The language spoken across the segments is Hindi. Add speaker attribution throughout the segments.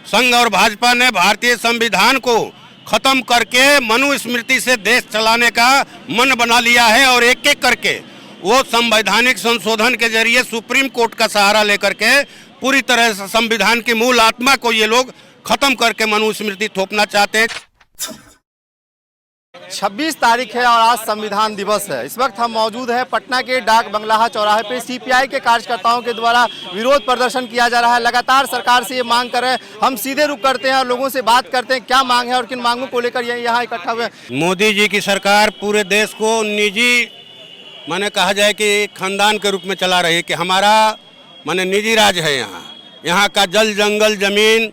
Speaker 1: संघ और भाजपा ने भारतीय संविधान को खत्म करके मनुस्मृति से देश चलाने का मन बना लिया है और एक एक करके वो संवैधानिक संशोधन के जरिए सुप्रीम कोर्ट का सहारा लेकर के पूरी तरह से संविधान की मूल आत्मा को ये लोग खत्म करके मनुस्मृति थोपना चाहते हैं।
Speaker 2: 26 तारीख है और आज संविधान दिवस है। इस वक्त हम मौजूद हैं पटना के डाक बंगलाहा चौराहे पे। सीपीआई के कार्यकर्ताओं के द्वारा विरोध प्रदर्शन किया जा रहा है। लगातार सरकार से ये मांग कर रहे हैं। हम सीधे रुख करते हैं और लोगों से बात करते हैं क्या मांग है और किन मांगों को लेकर यहाँ इकट्ठा हुए।
Speaker 1: मोदी जी की सरकार पूरे देश को निजी माने कहा जाए कि खानदान के रूप में चला रही है कि हमारा माने निजी राज है। यहाँ का जल जंगल जमीन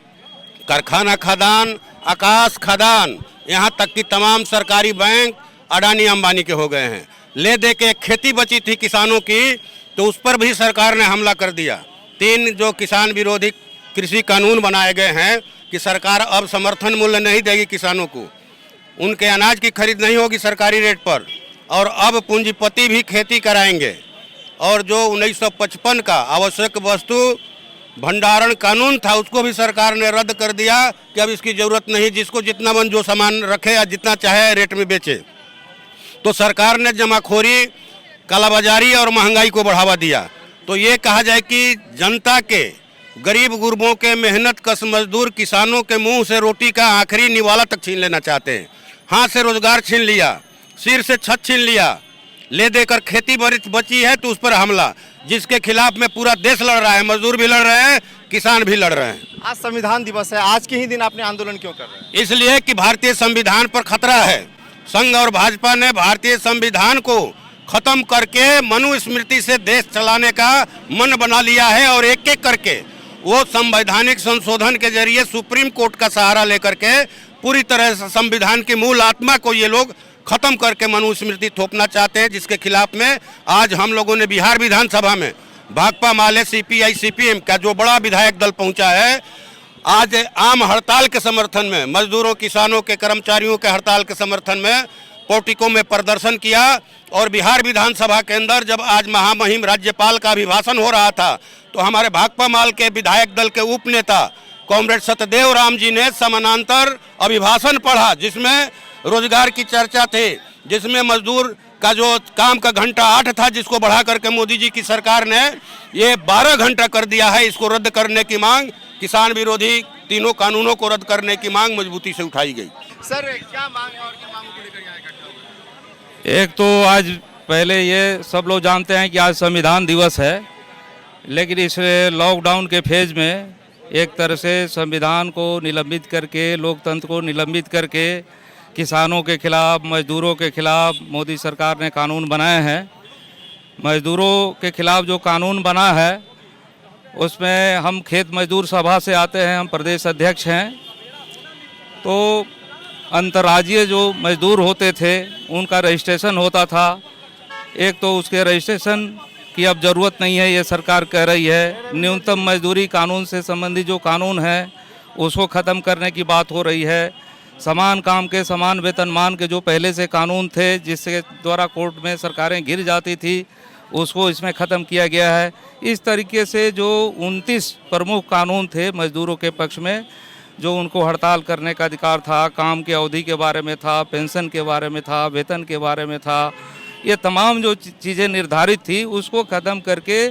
Speaker 1: कारखाना खदान आकाश खदान यहाँ तक कि तमाम सरकारी बैंक अडानी अंबानी के हो गए हैं। ले दे के खेती बची थी किसानों की तो उस पर भी सरकार ने हमला कर दिया। 3 जो किसान विरोधी कृषि कानून बनाए गए हैं कि सरकार अब समर्थन मूल्य नहीं देगी किसानों को, उनके अनाज की खरीद नहीं होगी सरकारी रेट पर, और अब पूंजीपति भी खेती कराएंगे। और जो 1955 का आवश्यक वस्तु भंडारण कानून था उसको भी सरकार ने रद्द कर दिया कि अब इसकी ज़रूरत नहीं, जिसको जितना मन जो सामान रखे या जितना चाहे रेट में बेचे। तो सरकार ने जमाखोरी कालाबाजारी और महंगाई को बढ़ावा दिया। तो ये कहा जाए कि जनता के गरीब गुरबों के मेहनत कश मजदूर किसानों के मुंह से रोटी का आखिरी निवाला तक छीन लेना चाहते हैं। हाथ से रोजगार छीन लिया, सिर से छत छीन लिया, ले देकर खेती बची है तो उस पर हमला, जिसके खिलाफ में पूरा देश लड़ रहा है। मजदूर भी लड़ रहे हैं, किसान भी लड़ रहे हैं।
Speaker 2: आज संविधान दिवस है, आज के ही दिन आपने आंदोलन क्यों कर रहे हैं?
Speaker 1: इसलिए कि भारतीय संविधान पर खतरा है। संघ और भाजपा ने भारतीय संविधान को खत्म करके मनुस्मृति से देश चलाने का मन बना लिया है और एक एक करके वो संवैधानिक संशोधन के जरिए सुप्रीम कोर्ट का सहारा लेकर के पूरी तरह से संविधान की मूल आत्मा को ये लोग खत्म करके मनुस्मृति थोपना चाहते हैं, जिसके खिलाफ में आज हम लोगों ने बिहार विधानसभा में भाकपा माले सीपीआई सीपीएम का जो बड़ा विधायक दल पहुंचा है, आज आम हड़ताल के समर्थन में, मजदूरों किसानों के कर्मचारियों के हड़ताल के समर्थन में पोर्टिको में प्रदर्शन किया। और बिहार विधानसभा के अंदर जब आज महामहिम राज्यपाल का अभिभाषण हो रहा था तो हमारे भाकपा माल के विधायक दल के उप नेता कॉमरेड सत्यदेव राम जी ने समानांतर अभिभाषण पढ़ा, जिसमें रोजगार की चर्चा थी, जिसमें मजदूर का जो काम का घंटा 8 था जिसको बढ़ा करके मोदी जी की सरकार ने ये 12 घंटा कर दिया है। इसको रद्द करने की मांग, किसान विरोधी तीनों कानूनों को रद्द करने की मांग मजबूती से उठाई गई।
Speaker 2: सर क्या मांग है और किन मांगों को लेकर यहाँ इकट्ठा हुए?
Speaker 3: एक तो आज पहले ये सब लोग जानते हैं कि आज संविधान दिवस है, लेकिन इस लॉकडाउन के फेज में एक तरह से संविधान को निलंबित करके, लोकतंत्र को निलंबित करके किसानों के खिलाफ, मजदूरों के खिलाफ मोदी सरकार ने कानून बनाए हैं। मजदूरों के खिलाफ जो कानून बना है उसमें हम खेत मजदूर सभा से आते हैं, हम प्रदेश अध्यक्ष हैं। तो अंतर्राज्यीय जो मजदूर होते थे उनका रजिस्ट्रेशन होता था, एक तो उसके रजिस्ट्रेशन की अब ज़रूरत नहीं है, ये सरकार कह रही है। न्यूनतम मजदूरी कानून से संबंधित जो कानून है उसको ख़त्म करने की बात हो रही है। समान काम के समान वेतनमान के जो पहले से कानून थे जिसके द्वारा कोर्ट में सरकारें गिर जाती थी उसको इसमें ख़त्म किया गया है। इस तरीके से जो 29 प्रमुख कानून थे मजदूरों के पक्ष में, जो उनको हड़ताल करने का अधिकार था, काम की अवधि के बारे में था, पेंशन के बारे में था, वेतन के बारे में था, ये तमाम जो चीज़ें निर्धारित थी उसको ख़त्म करके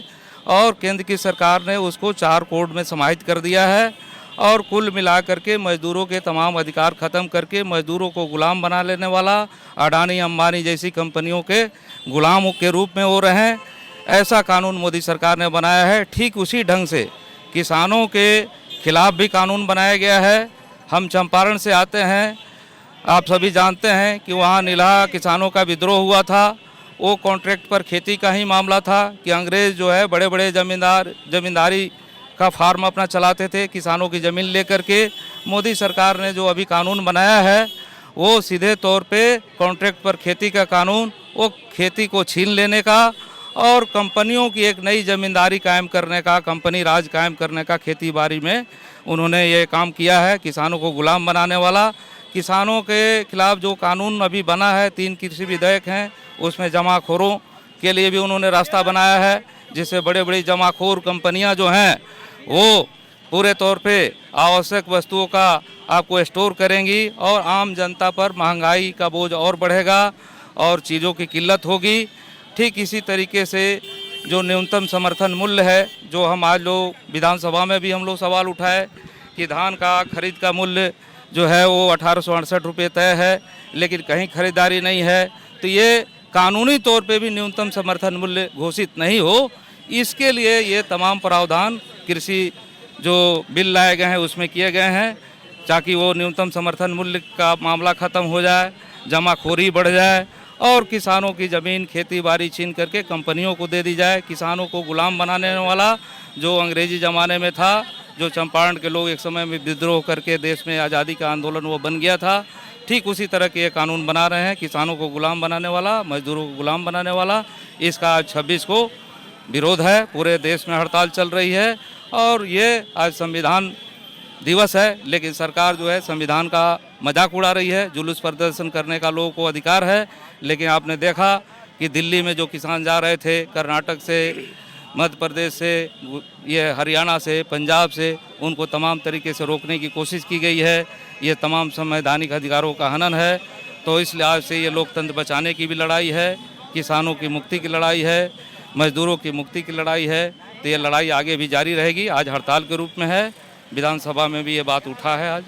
Speaker 3: और केंद्र की सरकार ने उसको 4 कोड में समाहित कर दिया है। और कुल मिलाकर के मजदूरों के तमाम अधिकार ख़त्म करके मजदूरों को गुलाम बना लेने वाला, अडानी अंबानी जैसी कंपनियों के गुलामों के रूप में हो रहे हैं, ऐसा कानून मोदी सरकार ने बनाया है। ठीक उसी ढंग से किसानों के खिलाफ भी कानून बनाया गया है। हम चंपारण से आते हैं, आप सभी जानते हैं कि वहाँ नीलहा किसानों का विद्रोह हुआ था। वो कॉन्ट्रैक्ट पर खेती का ही मामला था कि अंग्रेज़ जो है बड़े बड़े जमींदारी का फार्म अपना चलाते थे, किसानों की ज़मीन लेकर के। मोदी सरकार ने जो अभी कानून बनाया है वो सीधे तौर पे कॉन्ट्रैक्ट पर खेती का कानून, वो खेती को छीन लेने का और कंपनियों की एक नई ज़मींदारी कायम करने का, कंपनी राज कायम करने का खेती बाड़ी में उन्होंने ये काम किया है, किसानों को गुलाम बनाने वाला। किसानों के खिलाफ जो कानून अभी बना है, 3 कृषि विधेयक हैं, उसमें जमाखोरों के लिए भी उन्होंने रास्ता बनाया है, जिससे बड़े बड़ी जमाखोर कंपनियां जो हैं वो पूरे तौर पे आवश्यक वस्तुओं का आपको स्टोर करेंगी और आम जनता पर महंगाई का बोझ और बढ़ेगा और चीज़ों की किल्लत होगी। ठीक इसी तरीके से जो न्यूनतम समर्थन मूल्य है, जो हम आज लोग विधानसभा में भी हम लोग सवाल उठाए कि धान का खरीद का मूल्य जो है वो 1868 रुपये तय है, लेकिन कहीं खरीदारी नहीं है, तो ये कानूनी तौर पे भी न्यूनतम समर्थन मूल्य घोषित नहीं हो, इसके लिए ये तमाम प्रावधान कृषि जो बिल लाए गए हैं उसमें किए गए हैं, ताकि वो न्यूनतम समर्थन मूल्य का मामला ख़त्म हो जाए, जमाखोरी बढ़ जाए और किसानों की ज़मीन खेती बाड़ी छीन करके कंपनियों को दे दी जाए। किसानों को गुलाम बनाने वाला जो अंग्रेजी ज़माने में था, जो चंपारण के लोग एक समय में विद्रोह करके देश में आज़ादी का आंदोलन वो बन गया था, ठीक उसी तरह के ये कानून बना रहे हैं, किसानों को गुलाम बनाने वाला, मजदूरों को गुलाम बनाने वाला। इसका आज 26 को विरोध है, पूरे देश में हड़ताल चल रही है और ये आज संविधान दिवस है, लेकिन सरकार जो है संविधान का मजाक उड़ा रही है। जुलूस प्रदर्शन करने का लोगों को अधिकार है, लेकिन आपने देखा कि दिल्ली में जो किसान जा रहे थे, कर्नाटक से, मध्य प्रदेश से, ये हरियाणा से, पंजाब से, उनको तमाम तरीके से रोकने की कोशिश की गई है। ये तमाम संवैधानिक अधिकारों का हनन है। तो इस लिहाज से ये लोकतंत्र बचाने की भी लड़ाई है, किसानों की मुक्ति की लड़ाई है, मजदूरों की मुक्ति की लड़ाई है। तो ये लड़ाई आगे भी जारी रहेगी। आज हड़ताल के रूप में है, विधानसभा में भी ये बात उठा है आज।